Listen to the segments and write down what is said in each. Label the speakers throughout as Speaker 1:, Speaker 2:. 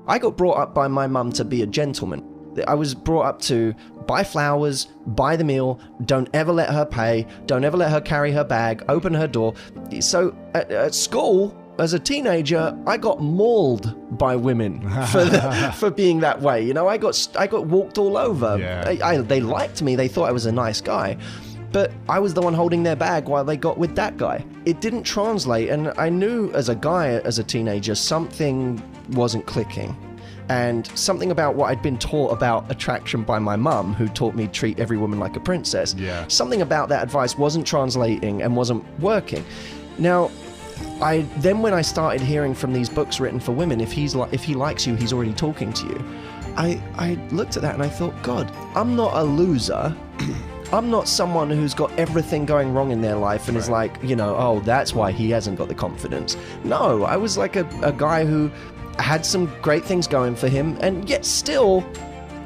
Speaker 1: I got brought up by my mum to be a gentleman. I was brought up to buy flowers, buy the meal, don't ever let her pay, don't ever let her carry her bag, open her door. So at school, as a teenager, I got mauled by women for being that way. You know, I got walked all over.
Speaker 2: Yeah.
Speaker 1: They liked me. They thought I was a nice guy. But I was the one holding their bag while they got with that guy. It didn't translate, and I knew as a guy, as a teenager, something wasn't clicking. And something about what I'd been taught about attraction by my mum, who taught me to treat every woman like a princess.
Speaker 2: Yeah.
Speaker 1: Something about that advice wasn't translating and wasn't working. Now, when I started hearing from these books written for women, if he likes you, he's already talking to you. I looked at that and I thought, God, I'm not a loser. I'm not someone who's got everything going wrong in their life and is like, you know, oh, that's why he hasn't got the confidence. No, I was like a guy who had some great things going for him, and yet still,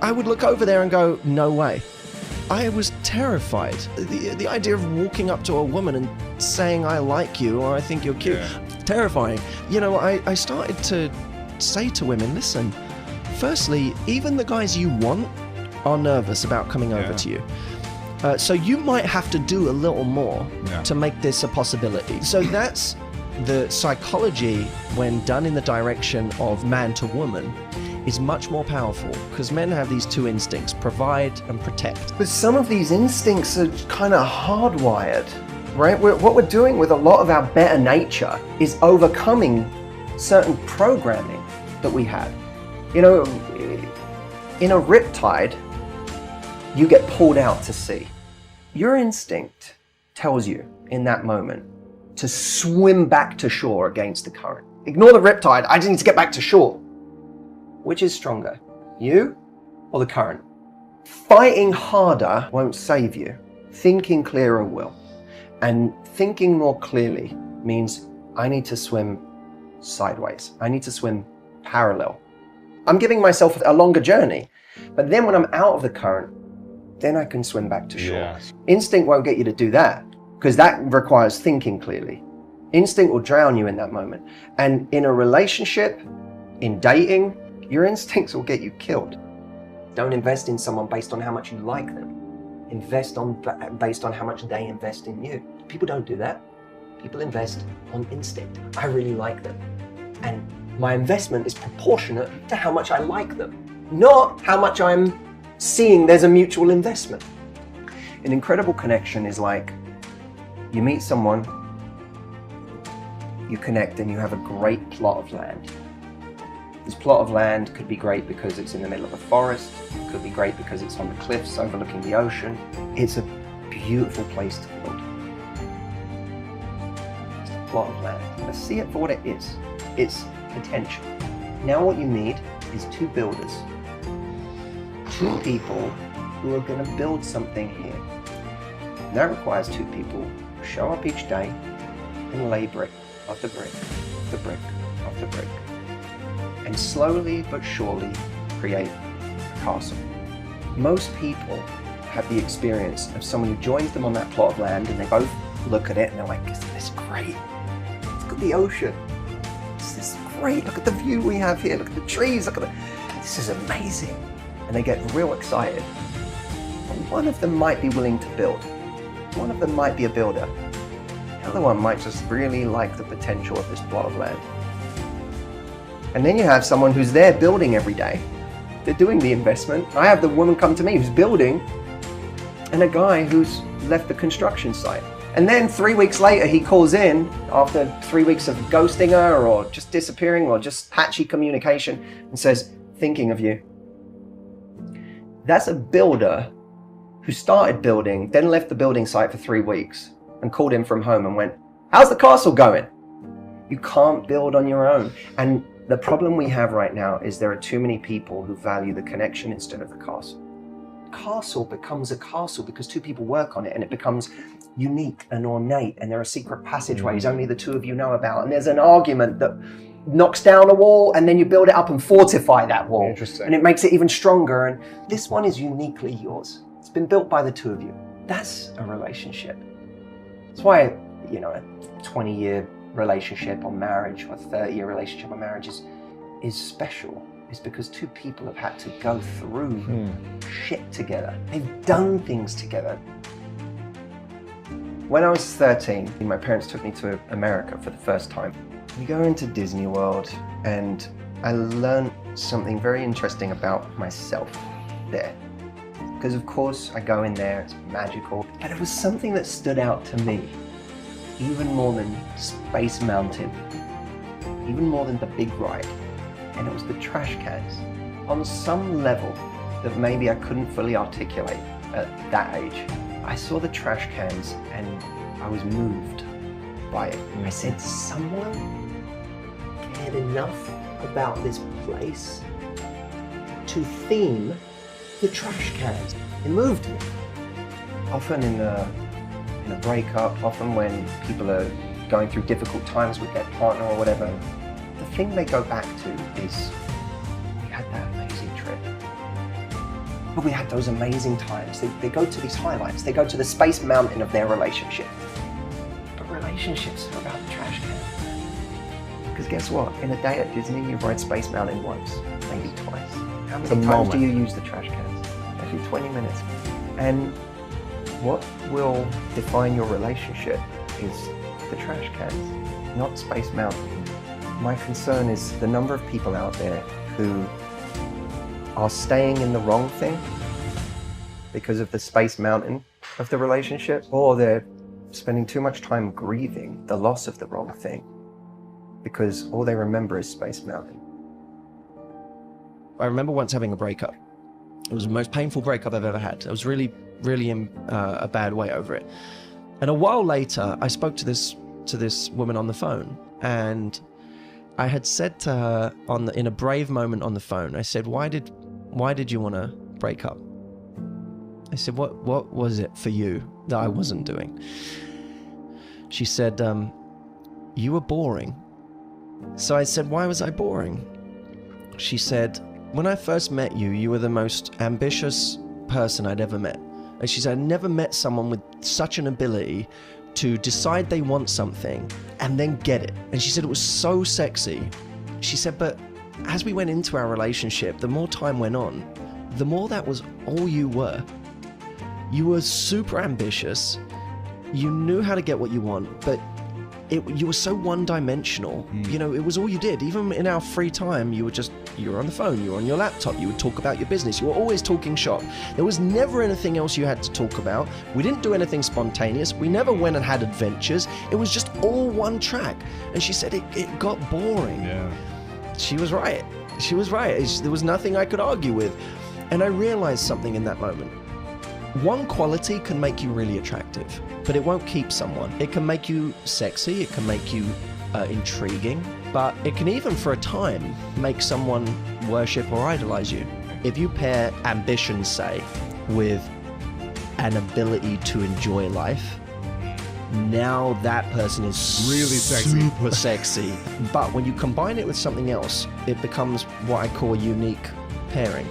Speaker 1: I would look over there and go, no way. I was terrified. The idea of walking up to a woman and saying, I like you, or I think you're cute, terrifying. You know, I started to say to women, listen, firstly, even the guys you want are nervous about coming over to you. So you might have to do a little more to make this a possibility. So that's the psychology, when done in the direction of man to woman, is much more powerful, because men have these two instincts, provide and protect.
Speaker 3: But some of these instincts are kind of hardwired, right? What we're doing with a lot of our better nature is overcoming certain programming that we had. You know, in a riptide, you get pulled out to sea. Your instinct tells you in that moment to swim back to shore against the current. Ignore the riptide, I just need to get back to shore. Which is stronger, you or the current? Fighting harder won't save you. Thinking clearer will. And thinking more clearly means I need to swim sideways. I need to swim parallel. I'm giving myself a longer journey, but then when I'm out of the current, then I can swim back to shore.
Speaker 2: Yes.
Speaker 3: Instinct won't get you to do that, because that requires thinking clearly. Instinct will drown you in that moment. And in a relationship, in dating, your instincts will get you killed. Don't invest in someone based on how much you like them. Invest based on how much they invest in you. People don't do that. People invest on instinct. I really like them. And my investment is proportionate to how much I like them, not how much I'm seeing there's a mutual investment. An incredible connection is like, you meet someone, you connect, and you have a great plot of land. This plot of land could be great because it's in the middle of a forest, it could be great because it's on the cliffs overlooking the ocean. It's a beautiful place to build. It's a plot of land. Let's see it for what it is. It's potential. Now what you need is two builders. Two people who are going to build something here. And that requires two people who show up each day and lay brick after brick after brick after brick, and slowly but surely create a castle. Most people have the experience of someone who joins them on that plot of land, and they both look at it and they're like, isn't this great? Look at the ocean. This is great. Look at the view we have here. Look at the trees. This is amazing. And they get real excited. And one of them might be willing to build. One of them might be a builder. The other one might just really like the potential of this plot of land. And then you have someone who's there building every day. They're doing the investment. I have the woman come to me who's building, and a guy who's left the construction site. And then 3 weeks later, he calls in after 3 weeks of ghosting her or just disappearing or just patchy communication and says, thinking of you. That's a builder who started building, then left the building site for 3 weeks and called in from home and went, how's the castle going? You can't build on your own. And the problem we have right now is there are too many people who value the connection instead of the castle. Castle becomes a castle because two people work on it, and it becomes unique and ornate, and there are secret passageways only the two of you know about, and there's an argument that knocks down a wall, and then you build it up and fortify that wall.
Speaker 2: Interesting.
Speaker 3: And it makes it even stronger, and this one is uniquely yours. It's been built by the two of you. That's a relationship. That's why, you know, a 20-year relationship or marriage or a 30-year relationship or marriage is special. is because two people have had to go through shit together. They've done things together. When I was 13, my parents took me to America for the first time. We go into Disney World and I learned something very interesting about myself there. Because of course I go in there, it's magical, but it was something that stood out to me, even more than Space Mountain, even more than the big ride, and it was the trash cans. On some level that maybe I couldn't fully articulate at that age, I saw the trash cans and I was moved by it. I said, someone cared enough about this place to theme the trash cans. It moved me. Often in a breakup, often when people are going through difficult times with their partner or whatever, the thing they go back to is, we had that amazing trip. But we had those amazing times. They go to these highlights. They go to the Space Mountain of their relationship. But relationships are about the trash can. Because guess what? In a day at Disney, you ride Space Mountain once, maybe twice. How many times do you use the trash cans? Actually 20 minutes. And what will define your relationship is the trash cans, not Space Mountain. My concern is the number of people out there who are staying in the wrong thing because of the Space Mountain of the relationship, or they're spending too much time grieving the loss of the wrong thing because all they remember is Space Mountain.
Speaker 1: I remember once having a breakup. It was the most painful breakup I've ever had. I was really in a bad way over it. And a while later, I spoke to this woman on the phone, and I had said to her in a brave moment on the phone, I said, why did you want to break up? I said, what was it for you that I wasn't doing? She said, you were boring. So I said, why was I boring? She said, when I first met you, you were the most ambitious person I'd ever met. And she said, I never met someone with such an ability to decide they want something and then get it. And she said it was so sexy. She said, but as we went into our relationship, the more time went on, the more that was all you were. You were super ambitious. You knew how to get what you want, but you were so one-dimensional. You know, it was all you did. Even in our free time, you were on the phone, you were on your laptop, you would talk about your business, you were always talking shop. There was never anything else you had to talk about. We didn't do anything spontaneous. We never went and had adventures. It was just all one track. And she said it got boring. Yeah. She was right. She was right. There was nothing I could argue with. And I realized something in that moment. One quality can make you really attractive, but it won't keep someone. It can make you sexy, it can make you intriguing, but it can even for a time make someone worship or idolize you. If you pair ambition, say, with an ability to enjoy life, now that person is
Speaker 2: really sexy.
Speaker 1: Super sexy. But when you combine it with something else, it becomes what I call a unique pairing.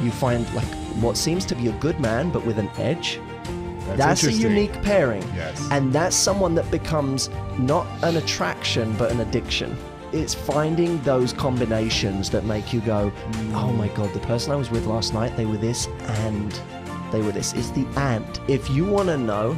Speaker 1: You find like what seems to be a good man, but with an edge. That's a unique pairing.
Speaker 2: Yes.
Speaker 1: And that's someone that becomes not an attraction, but an addiction. It's finding those combinations that make you go, oh my God, the person I was with last night, they were this and they were this. It's the and. If you want to know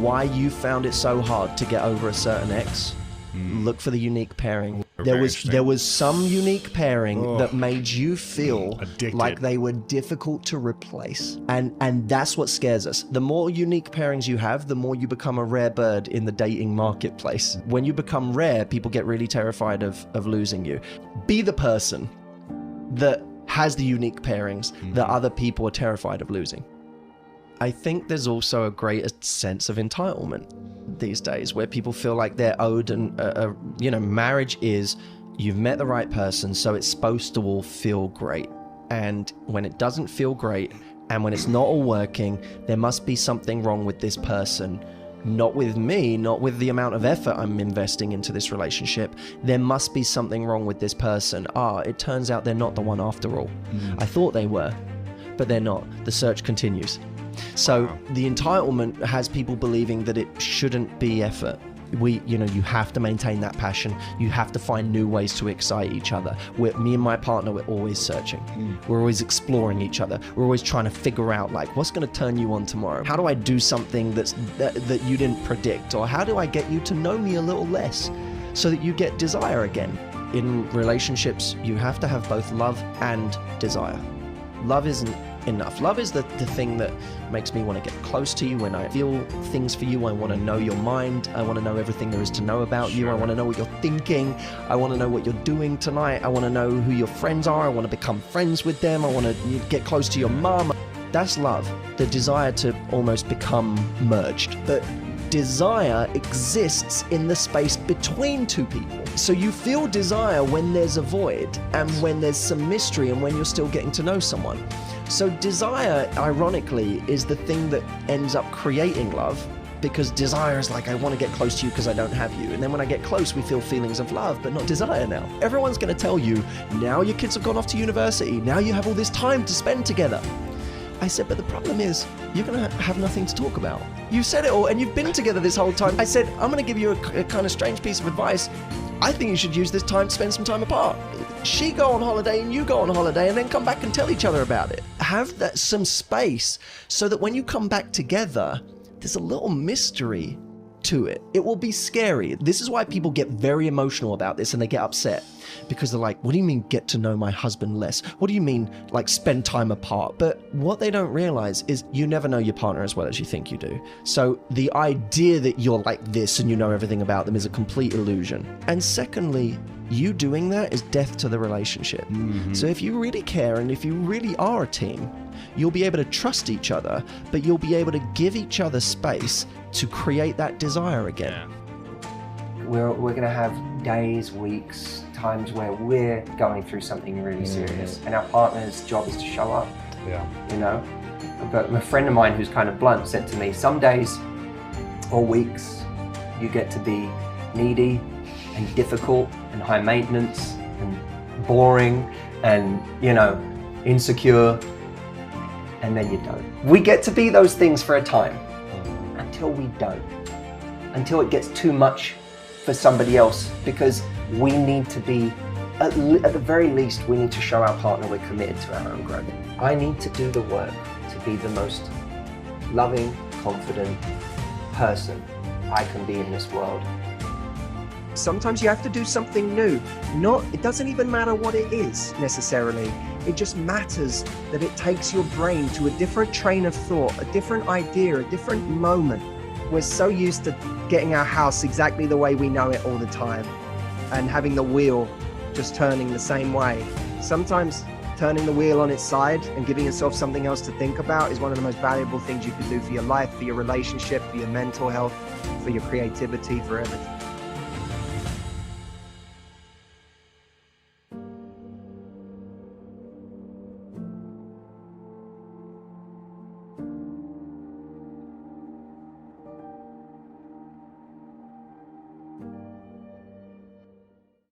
Speaker 1: why you found it so hard to get over a certain ex, look for the unique pairing. There was some unique pairing that made you feel
Speaker 2: addicted,
Speaker 1: like they were difficult to replace. And that's what scares us. The more unique pairings you have, the more you become a rare bird in the dating marketplace. When you become rare, people get really terrified of losing you. Be the person that has the unique pairings that other people are terrified of losing. I think there's also a greater sense of entitlement these days where people feel like they're owed marriage is you've met the right person, so it's supposed to all feel great. And when it doesn't feel great and when it's not all working, there must be something wrong with this person. Not with me, not with the amount of effort I'm investing into this relationship. There must be something wrong with this person. It turns out they're not the one after all. I thought they were, but they're not. The search continues. So the entitlement has people believing that it shouldn't be effort. you have to maintain that passion. You have to find new ways to excite each other. Me and my partner, we're always searching. We're always exploring each other. We're always trying to figure out, like, what's going to turn you on tomorrow? How do I do something that you didn't predict? Or how do I get you to know me a little less so that you get desire again? In relationships, you have to have both love and desire. Love isn't enough. Love is the thing that makes me want to get close to you. When I feel things for you, I want to know your mind. I want to know everything there is to know about you. I want to know what you're thinking. I want to know what you're doing tonight. I want to know who your friends are. I want to become friends with them. I want to get close to your mom. That's love. The desire to almost become merged. But desire exists in the space between two people. So you feel desire when there's a void and when there's some mystery and when you're still getting to know someone. So desire, ironically, is the thing that ends up creating love, because desire is like, I want to get close to you because I don't have you. And then when I get close, we feel feelings of love, but not desire now. Everyone's going to tell you, now your kids have gone off to university, now you have all this time to spend together. I said, but the problem is, you're going to have nothing to talk about. You said it all, and you've been together this whole time. I said, I'm going to give you a kind of strange piece of advice. I think you should use this time to spend some time apart. She go on holiday and you go on holiday, and then come back and tell each other about it. Have that some space so that when you come back together, there's a little mystery to it. It will be scary. This is why people get very emotional about this and they get upset, because they're like, what do you mean get to know my husband less? What do you mean like spend time apart? But what they don't realize is you never know your partner as well as you think you do. So the idea that you're like this and you know everything about them is a complete illusion. And secondly, you doing that is death to the relationship. So if you really care and if you really are a team, you'll be able to trust each other, but you'll be able to give each other space to create that desire again.
Speaker 3: We're going to have days, weeks, times where we're going through something really serious, and our partner's job is to show up. You know, but a friend of mine who's kind of blunt said to me, some days or weeks you get to be needy and difficult and high maintenance and boring and, you know, insecure, and then you don't. We get to be those things for a time until we don't, until it gets too much for somebody else, because we need to be, at the very least, we need to show our partner we're committed to our own growth. I need to do the work to be the most loving, confident person I can be in this world.
Speaker 2: Sometimes you have to do something new. It doesn't even matter what it is necessarily. It just matters that it takes your brain to a different train of thought, a different idea, a different moment. We're so used to getting our house exactly the way we know it all the time and having the wheel just turning the same way. Sometimes turning the wheel on its side and giving yourself something else to think about is one of the most valuable things you can do for your life, for your relationship, for your mental health, for your creativity, for everything.